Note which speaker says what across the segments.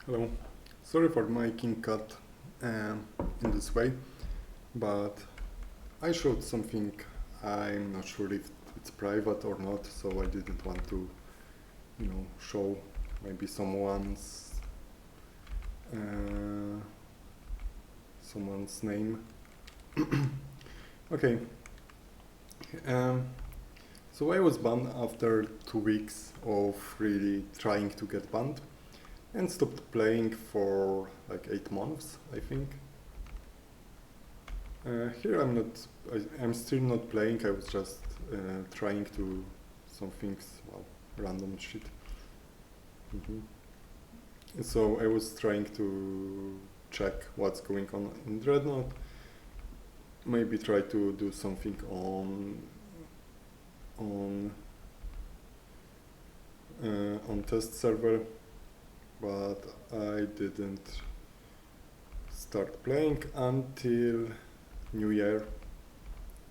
Speaker 1: Hello. Sorry for making cut in this way, but I showed something. I'm not sure if it's private or not, so I didn't want to, show maybe uh, someone's name. Okay. Um, so I was banned after 2 weeks of really trying to get banned, and stopped playing for like 8 months, I think. Here I'm still not playing. I was just trying to some things, well, random shit. hmm So I was trying to check what's going on in Dreadnought. Maybe try to do something on on test server, but I didn't start playing until New Year,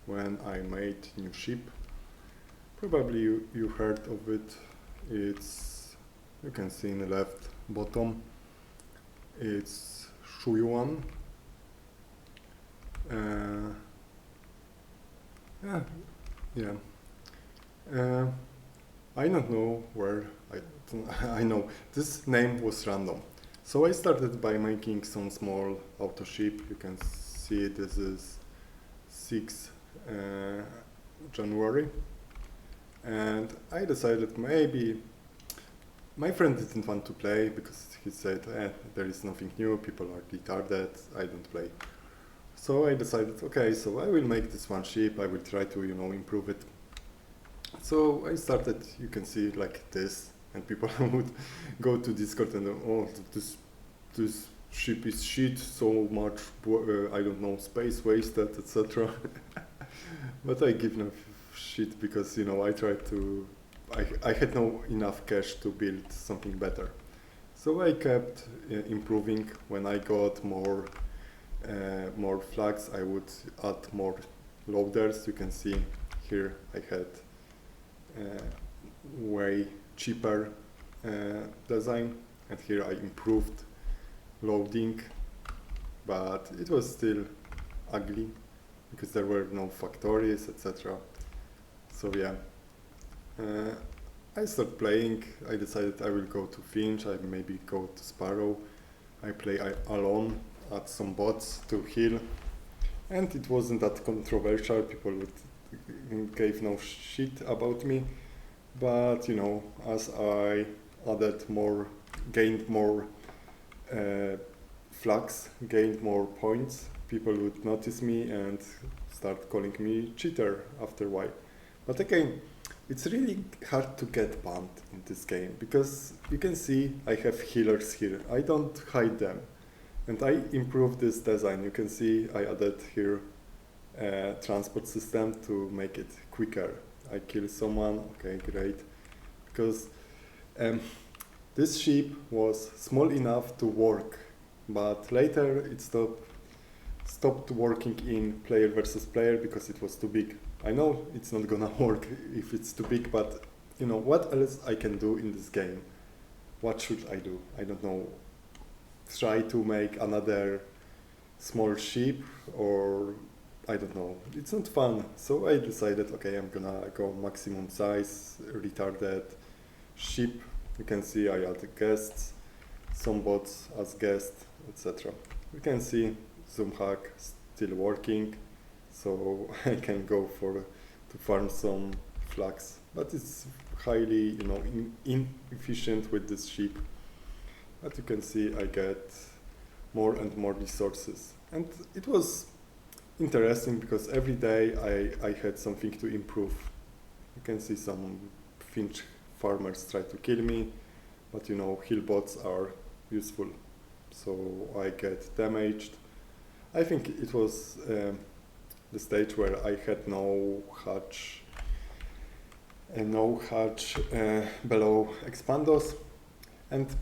Speaker 1: when I made new ship. Probably you heard of it. You can see in the left bottom. It's Shuyuan. Uh, yeah, yeah. Uh, I don't know where. I know this name was random. So I started by making some small auto ship. You can see this is 6 January, and I decided maybe my friend didn't want to play because he said, there is nothing new, people are retarded, I don't play. So I decided, okay, so I will make this one ship, I will try to, improve it. So I started, you can see like this, and people would go to Discord and, oh, this ship is shit, so much, I don't know, space wasted, etc. But I give no shit because I tried to. I had no enough cash to build something better, so I kept improving. When I got more flags, I would add more loaders. You can see here I had way cheaper design, and here I improved loading, but it was still ugly because there were no factories, etc. So yeah, I started playing. I decided I will go to Finch. I maybe go to Sparrow. I play alone, add some bots to heal, and it wasn't that controversial. People gave no shit about me, but as I added more, gained more flags, gained more points, people would notice me and start calling me cheater after a while. But again, it's really hard to get banned in this game because you can see I have healers here. I don't hide them. And I improved this design. You can see I added here a transport system to make it quicker. I kill someone, okay, great. Because this ship was small enough to work, but later it stopped working in player versus player because it was too big. I know it's not gonna work if it's too big, but what else I can do in this game? What should I do? I don't know. Try to make another small ship, or I don't know. It's not fun. So I decided, okay, I'm gonna go maximum size, retarded ship. You can see I add guests, some bots as guests, etc. You can see zoom hack still working, so I can go to farm some flags, but it's highly inefficient with this ship. But you can see I get more and more resources, and it was interesting because every day I had something to improve. You can see some Finch farmers try to kill me, but heal bots are useful, so I get damaged. I think it was the stage where I had no hatch below expandos, and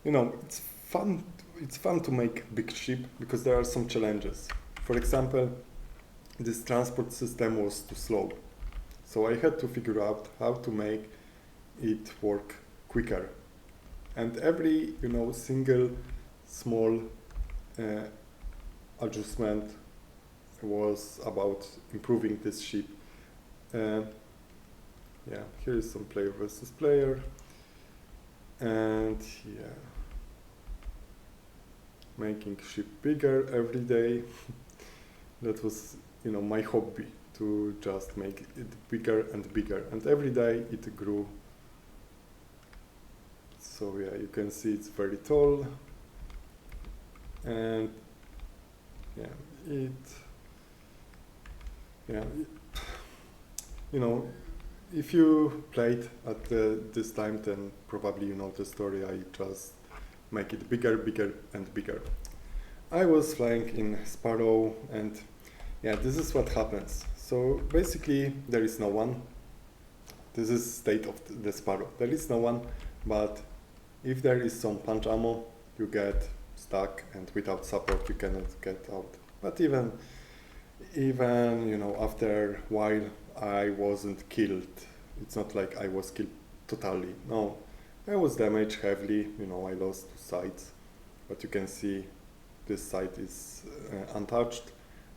Speaker 1: it's fun. It's fun to make big ship because there are some challenges. For example, this transport system was too slow, so I had to figure out how to make it work quicker. and every single small adjustment was about improving this ship. Yeah, here is some player versus player, and yeah, making ship bigger every day. That was my hobby, to just make it bigger and bigger, and every day it grew. So yeah, you can see it's very tall, and yeah, if you played at this time, then probably you know the story. I just make it bigger, bigger, and bigger. I was flying in Sparrow, and yeah, this is what happens. So basically, there is no one. This is state of the Sparrow. There is no one, but if there is some punch ammo, you get stuck, and without support, you cannot get out. But even after a while, I wasn't killed. It's not like I was killed totally. No, I was damaged heavily. I lost 2 sides, but you can see this side is untouched.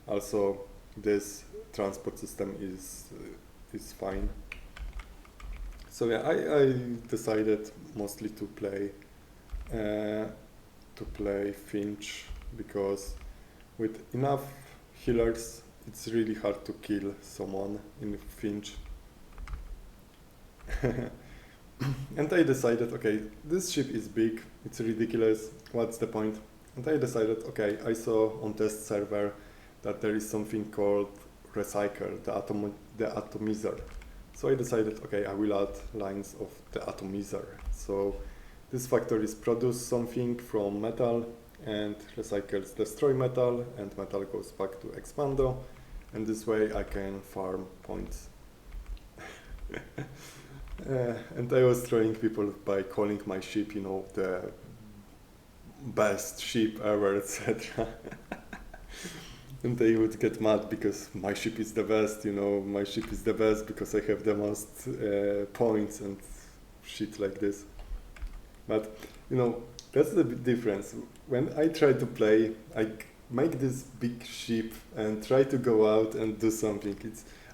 Speaker 1: Also, this transport system is fine. So yeah, I decided mostly to play Finch, because with enough healers, it's really hard to kill someone in Finch. And I decided, okay, this ship is big, it's ridiculous, what's the point? And I decided, okay, I saw on test server that there is something called recycle, the atomizer. So I decided, okay, I will add lines of the atomizer. So this factories produce something from metal, and recycles destroy metal, and metal goes back to Expando, and this way I can farm points. And I was throwing people by calling my ship, the best ship ever, etc. And they would get mad because my ship is the best, my ship is the best because I have the most points and shit like this. But, that's the difference. When I try to play, I make this big ship and try to go out and do something.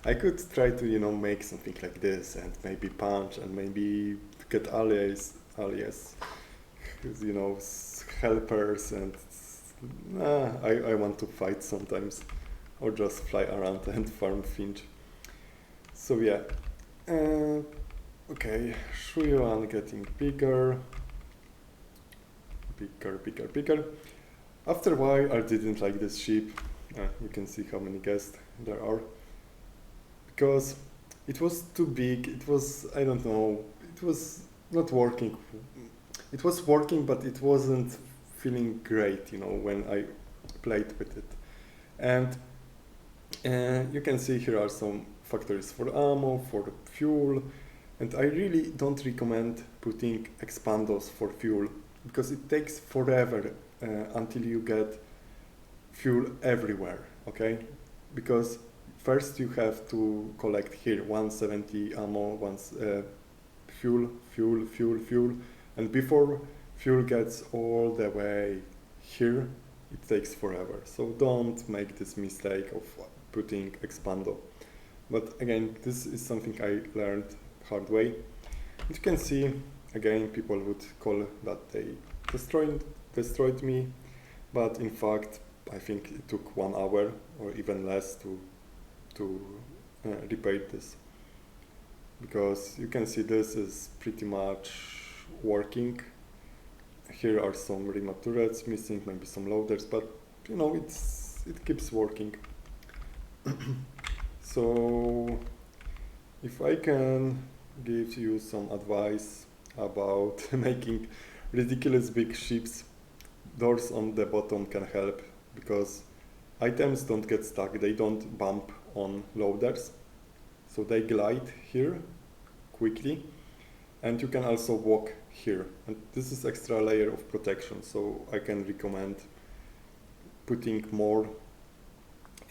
Speaker 1: I could try to, make something like this and maybe punch and maybe get allies, helpers, and I want to fight sometimes, or just fly around and farm Finch. So yeah, okay, Shuyuan getting bigger. After a while, I didn't like this ship. You can see how many guests there are. Because it was too big, it was, I don't know, it was not working. It was working, but it wasn't feeling great, when I played with it. And you can see here are some factories for ammo, for fuel, and I really don't recommend putting expandos for fuel, because it takes forever until you get fuel everywhere, okay? Because first you have to collect here 170 ammo, fuel, and before fuel gets all the way here, it takes forever. So don't make this mistake of putting expando. But again, this is something I learned hard way. And you can see, again, people would call that they destroyed me, but in fact, I think it took 1 hour or even less to repair this, because you can see this is pretty much working. Here are some remote turrets missing, maybe some loaders, but it keeps working. So if I can give you some advice about making ridiculous big ships, doors on the bottom can help, because items don't get stuck, they don't bump on loaders, so they glide here quickly, and you can also walk here, and this is extra layer of protection. So I can recommend putting more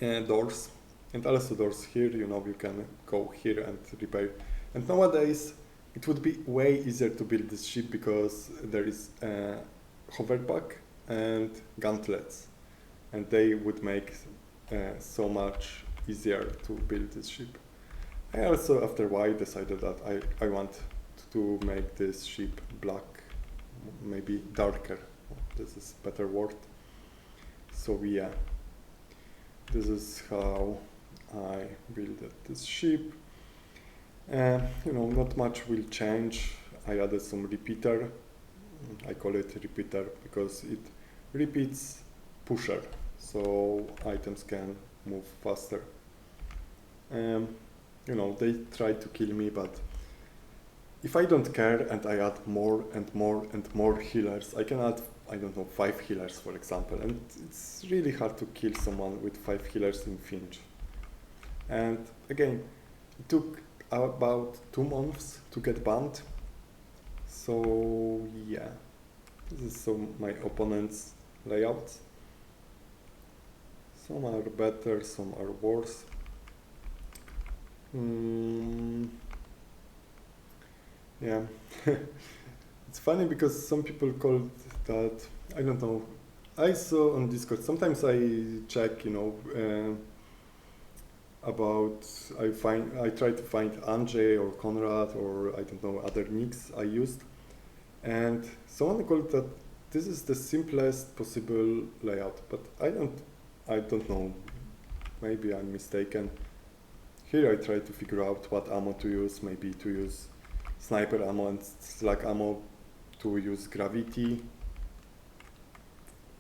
Speaker 1: doors, and also doors here. You can go here and repair. And nowadays it would be way easier to build this ship because there is a hoverback and gauntlets, and they would make so much easier to build this ship. I also, after a while, decided that I want to make this ship black, maybe darker. This is a better word. So yeah, this is how I built this ship. Not much will change. I added some repeater. I call it repeater because it repeats pusher, so items can move faster. They try to kill me, but if I don't care and I add more and more and more healers, I can add, 5 healers, for example, and it's really hard to kill someone with 5 healers in Finch. And again, it took about 2 months to get banned. So yeah, this is my opponent's layouts. Some are better, some are worse. Yeah, it's funny because some people called that, I don't know, I saw on Discord, sometimes I check, I try to find Andrzej or Konrad or I don't know, other nicks I used, and someone called that this is the simplest possible layout, but I don't know, maybe I'm mistaken. Here I try to figure out what ammo to use, maybe to use sniper ammo and slug ammo, to use gravity.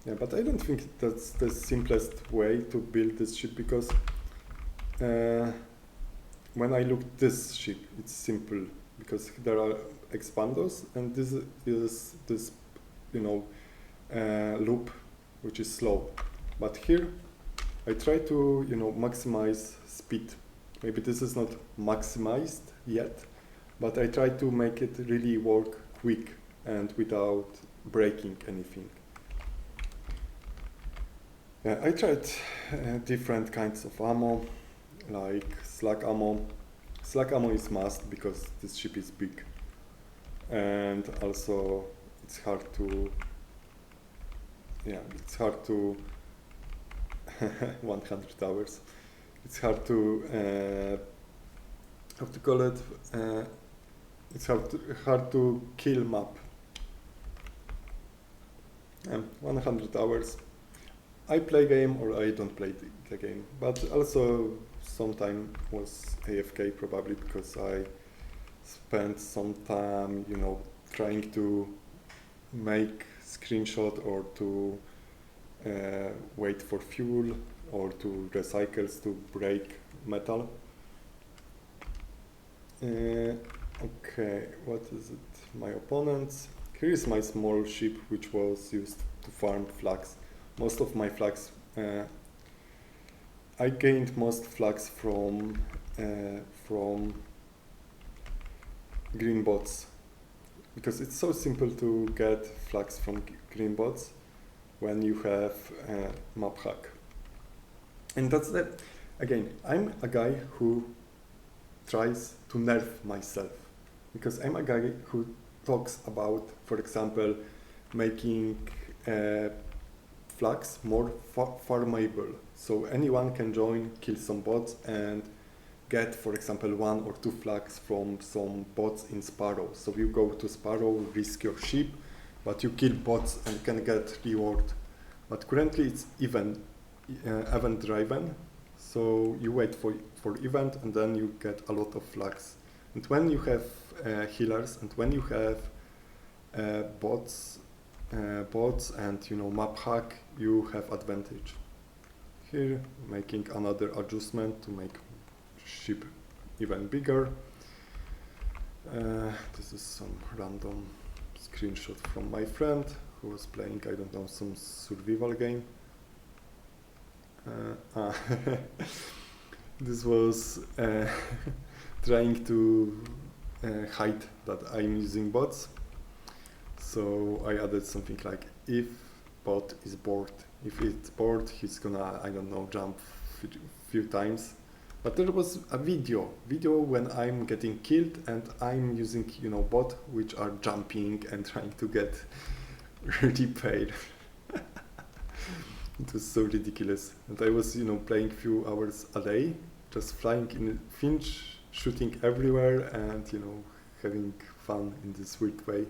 Speaker 1: Yeah, but I don't think that's the simplest way to build this ship, because when I look at this ship, it's simple because there are expandos and this is this loop which is slow. But here I try to maximize speed. Maybe this is not maximized yet, but I try to make it really work quick and without breaking anything. Yeah, I tried different kinds of ammo, like slug ammo. Slug ammo is must because this ship is big, and also it's hard to 100 hours. It's hard to how to call it. It's hard to kill map. 100 hours. I play game or I don't play the game, but also sometime was AFK probably because I spent some time, trying to make screenshot or to wait for fuel or to recycles to break metal. Okay, what is it? My opponents. Here is my small ship which was used to farm flags. Most of my flags, I gained most flags from green bots, because it's so simple to get flags from green bots when you have map hack. And that's that. Again, I'm a guy who tries to nerf myself, because I'm a guy who talks about, for example, making flags more farmable, so anyone can join, kill some bots, and get, for example, 1 or 2 flags from some bots in Sparrow. So you go to Sparrow, risk your ship, but you kill bots and can get reward. But currently it's event driven, so you wait for event and then you get a lot of flags. And when you have healers and when you have bots and map hack, you have advantage. Here, making another adjustment to make ship even bigger. This is some random screenshot from my friend who was playing, I don't know, some survival game. This was trying to hide that I'm using bots. So I added something like, if bot is bored. If it's bored, he's gonna, I don't know, jump few times But there was a video when I'm getting killed and I'm using, you know, bot which are jumping and trying to get repaired. It was so ridiculous. And I was, you know, playing few hours a day, just flying in Finch, shooting everywhere and, you know, having fun in this weird way.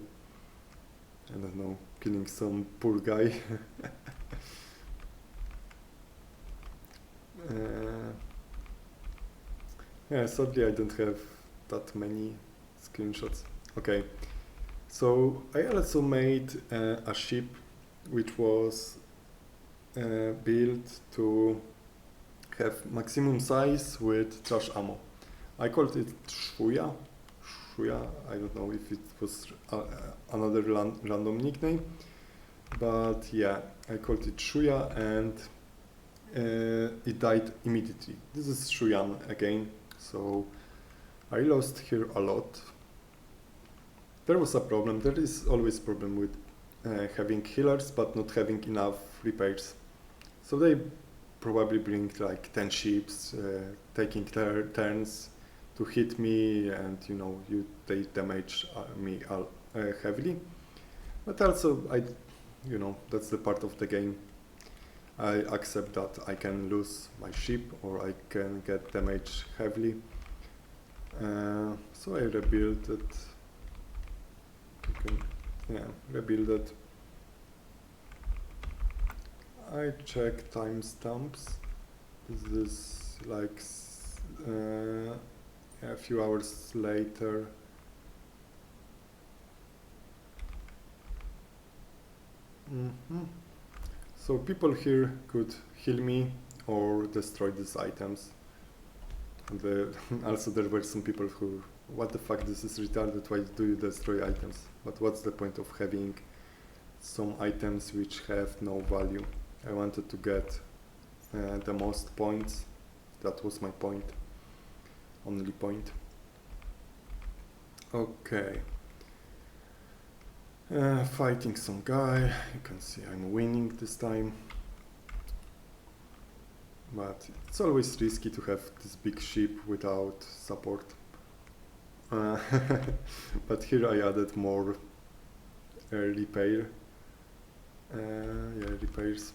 Speaker 1: I don't know, killing some poor guy. Yeah, sadly I don't have that many screenshots. Okay, so I also made a ship which was built to have maximum size with trash ammo. I called it Shuya. I don't know if it was another random nickname, but yeah, I called it Shuya and it died immediately. This is Shuyan again, so I lost here a lot. There was a problem, there is always a problem with having healers but not having enough repairs. So they probably bring like 10 ships, taking turns to hit me, and you know, they damage me heavily. But also, you know, that's the part of the game. I accept that I can lose my ship or I can get damaged heavily. So I rebuild it. Rebuild it. I check timestamps. This is like a few hours later. So people here could heal me or destroy these items. And also there were some people who, what the fuck, this is retarded, why do you destroy items? But what's the point of having some items which have no value? I wanted to get the most points. That was my point. Only point. Okay. Fighting some guy. You can see I'm winning this time. But it's always risky to have this big ship without support. But here I added more repair. Yeah, repairs.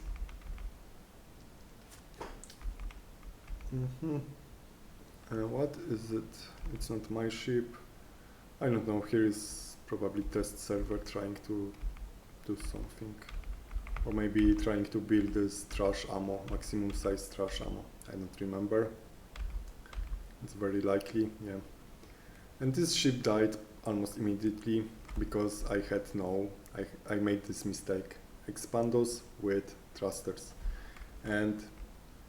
Speaker 1: What is it? It's not my ship. I don't know. Here is probably test server trying to do something, or maybe trying to build this trash ammo, maximum size trash ammo. I don't remember. It's very likely, yeah. And this ship died almost immediately because I made this mistake. Expandos with thrusters, and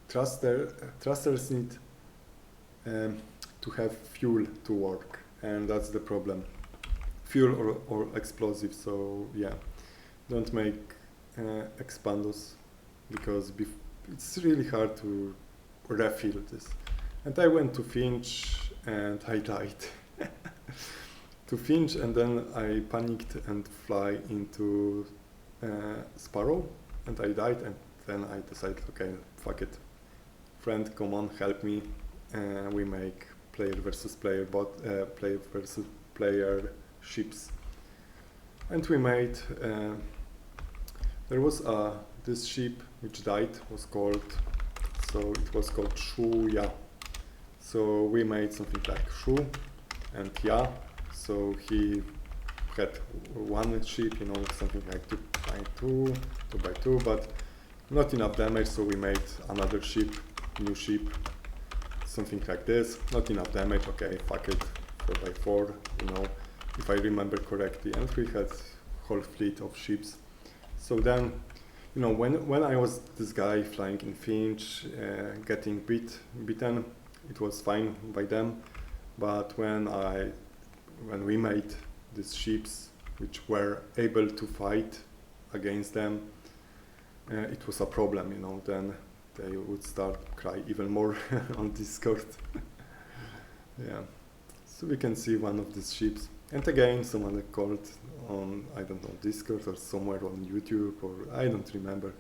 Speaker 1: thrusters need to have fuel to work, and that's the problem. Fuel or explosive. So yeah, don't make expandos because it's really hard to refill this. And I went to Finch and I died. To Finch, and then I panicked and fly into Sparrow, and I died, and then I decided, okay, fuck it. Friend, come on, help me. We make player versus player ships. And we made, there was this ship which died, was called, so it was called Shuya. So we made something like Shu and Ya. So he had one ship, you know, something like 2 by 2, but not enough damage, so we made another ship, new ship, something like this, not enough damage, okay, fuck it, 4 by 4, you know, if I remember correctly, and we had whole fleet of ships. So then, you know, when I was this guy flying in Finch, getting beaten, it was fine by them, but when we made these ships which were able to fight against them, it was a problem, you know. Then they would start cry even more on Discord. Yeah, so we can see one of these ships, and again someone called on, I don't know, Discord or somewhere on YouTube, or I don't remember.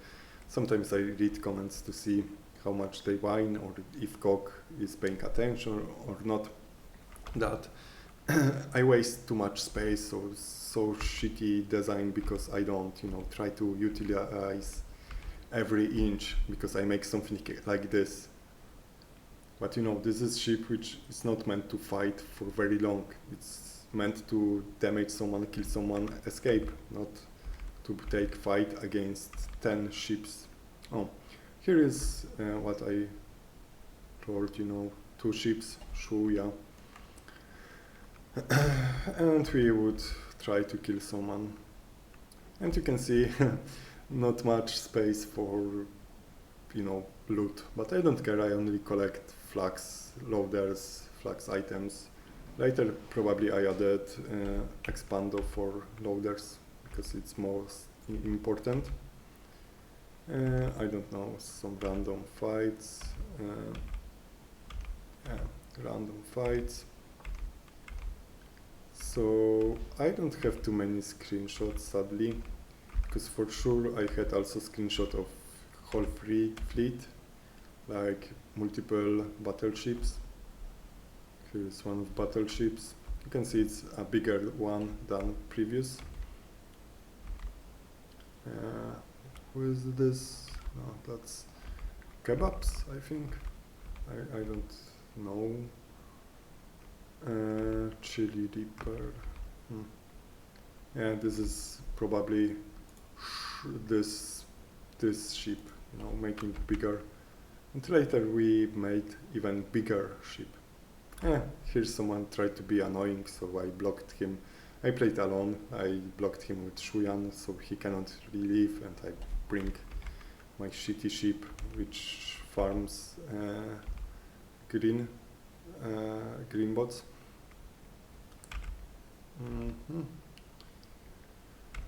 Speaker 1: Sometimes I read comments to see how much they whine, or if Gog is paying attention or not. That I waste too much space, so shitty design, because I don't, try to utilize every inch, because I make something like this. But this is ship which is not meant to fight for very long. It's meant to damage someone, kill someone, escape, not to take fight against 10 ships. Oh, here is what I wrote, 2 ships, Shuya. And we would try to kill someone. And you can see not much space for, loot. But I don't care, I only collect flags, loaders, flags items. Later probably I added expando for loaders, because it's most important. I don't know, some random fights. Random fights. So I don't have too many screenshots, sadly, because for sure I had also screenshot of whole fleet, like multiple battleships. Here's one of battleships. You can see it's a bigger one than previous. Who is this? No, that's kebabs, I think. I don't know. Chili Reaper. Yeah, this is probably this ship, making bigger. And later we made even bigger ship. Here's someone tried to be annoying, so I blocked him. I played alone. I blocked him with Shuyan, so he cannot really leave, and I bring my shitty ship, which farms green bots.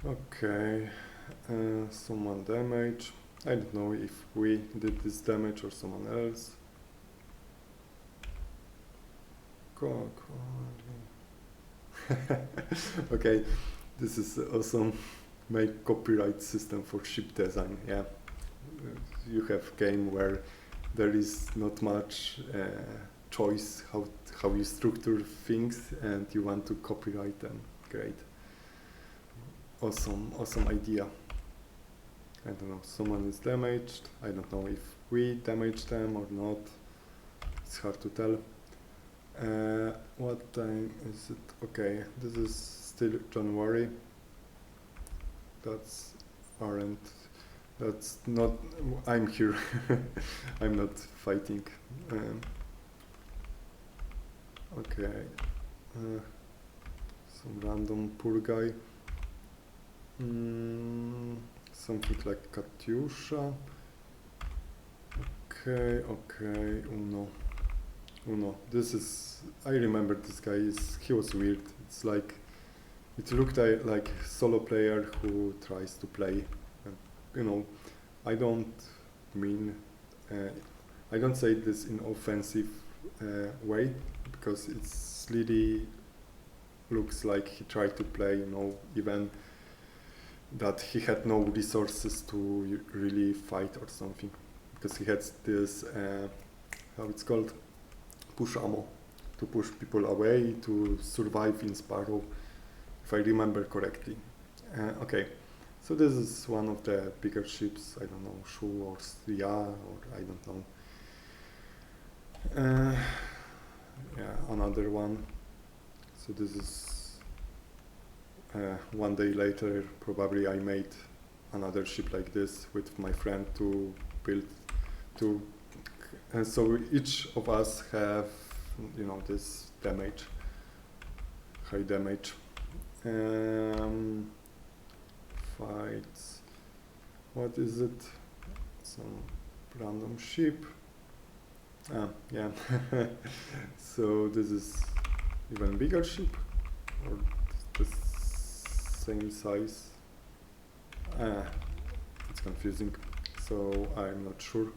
Speaker 1: Okay, someone damage. I don't know if we did this damage or someone else. Okay, this is awesome. Make copyright system for ship design. Yeah, you have game where there is not much choice how you structure things, and you want to copyright them. Great, awesome idea. I don't know, someone is damaged. I don't know if we damaged them or not. It's hard to tell. What time is it? Okay, this is still January. That's not, I'm here. I'm not fighting. Okay, some random poor guy. Something like Katyusha. Okay, Uno. This is, I remember this guy. He was weird. It's like, it looked like a solo player who tries to play. I don't mean, I don't say this in offensive way, because it's really looks like he tried to play, even that he had no resources to really fight or something, because he had this, how it's called, push ammo, to push people away, to survive in Sparrow, if I remember correctly. Okay, so this is one of the bigger ships, I don't know, Shu or Sia, or I don't know. Yeah, another one. So this is one day later, probably I made another ship like this with my friend to build and so each of us have, this damage, high damage. Fights. What is it? Some random ship. Yeah. So this is even bigger ship, or the same size. It's confusing, so I'm not sure.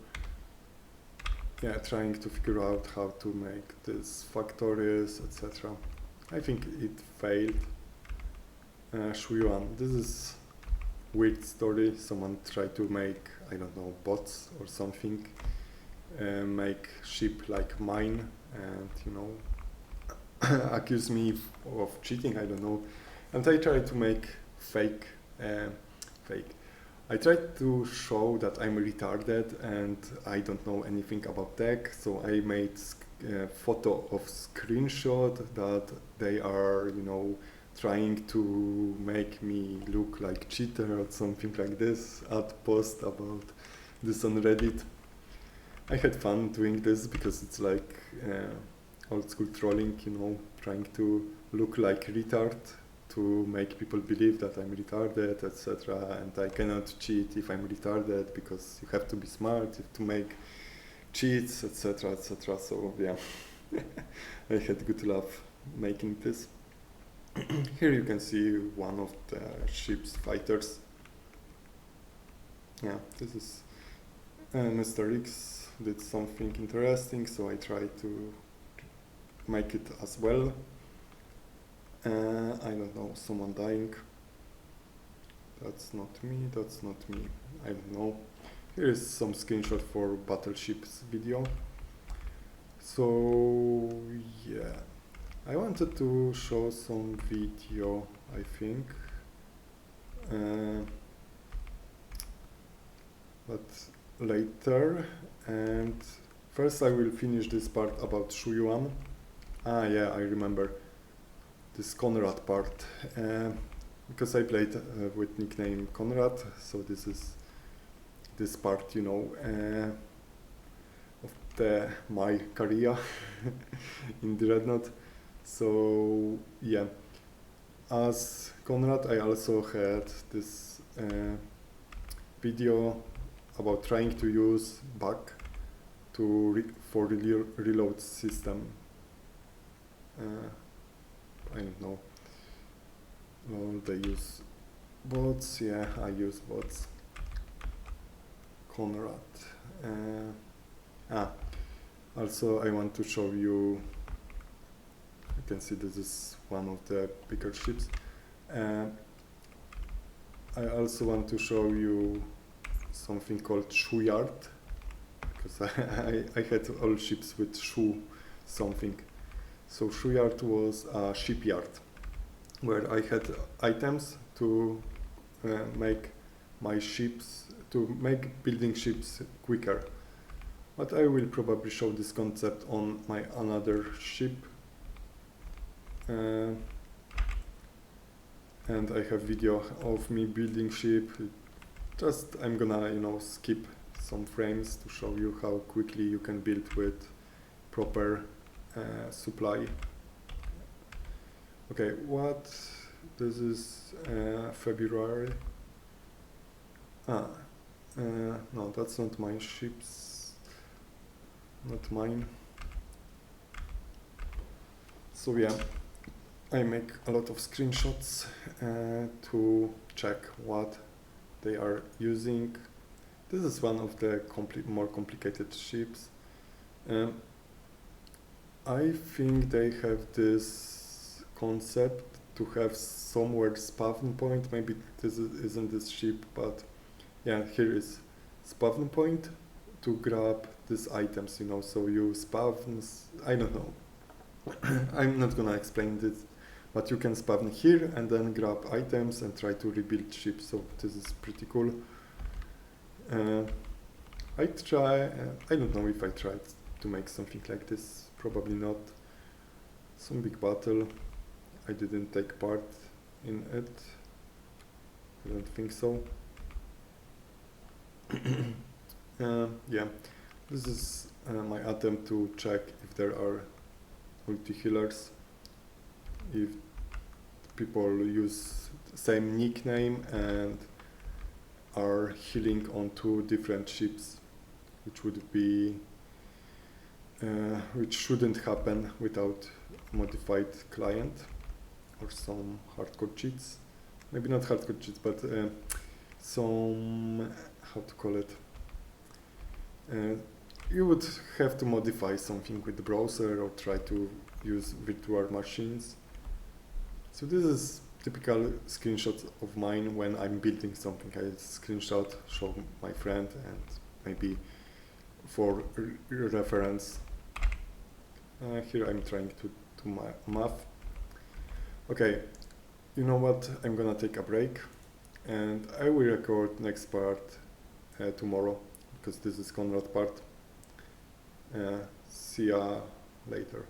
Speaker 1: Yeah, trying to figure out how to make this factories, etc. I think it failed. Shuyuan, this is weird story. Someone tried to make, I don't know, bots or something. make ship like mine and, you know, accuse me of cheating, I don't know. And I try to make fake. I tried to show that I'm retarded and I don't know anything about tech, so I made a photo of screenshot that they are, you know, trying to make me look like cheater or something like this, add post about this on Reddit. I had fun doing this because it's like old school trolling, you know, trying to look like retard to make people believe that I'm retarded, etc. And I cannot cheat if I'm retarded because you have to be smart to make cheats, etc., etc. So yeah, I had good laugh making this. Here you can see one of the ship's fighters. Yeah, this is Mr. X did something interesting, so I tried to make it as well. I don't know, someone dying. That's not me, that's not me. I don't know. Here is some screenshot for Battleships video. So yeah, I wanted to show some video, I think. But later, and first I will finish this part about Shuyuan. Ah yeah, I remember this Conrad part, because I played with nickname Conrad, so this is this part, you know, of my career in Dreadnought. So yeah, as Conrad I also had this video about trying to use bug for reload system. I don't know. Well, they use bots. Yeah, I use bots. Conrad. Also, I want to show you. You can see this is one of the bigger ships. I also want to show you something called shoe yard, because I had all ships with shoe something. So shoe yard was a shipyard where I had items to make my ships, to make building ships quicker. But I will probably show this concept on my another ship. And I have video of me building ship. Just I'm gonna, you know, skip some frames to show you how quickly you can build with proper supply. Okay, what? This is February. No, that's not my ships. Not mine. So yeah, I make a lot of screenshots to check what they are using. This is one of the more complicated ships. I think they have this concept to have somewhere spawn point. Maybe this isn't this ship, but yeah, here is spawn point to grab these items, you know, so you spawn, I don't know. I'm not gonna explain this, but you can spawn here and then grab items and try to rebuild ships, so this is pretty cool. I don't know if I tried to make something like this, probably not. Some big battle, I didn't take part in it, I don't think so. Yeah, this is my attempt to check if there are multi-healers, if people use the same nickname and are healing on two different ships, which would be which shouldn't happen without modified client or some hardcore cheats. Maybe not hardcore cheats, but some, how to call it, you would have to modify something with the browser or try to use virtual machines. So this is typical screenshots of mine when I'm building something. I screenshot, show my friend, and maybe for reference. Here I'm trying to math. Okay, you know what? I'm gonna take a break, and I will record next part tomorrow, because this is Conrad part. See ya later.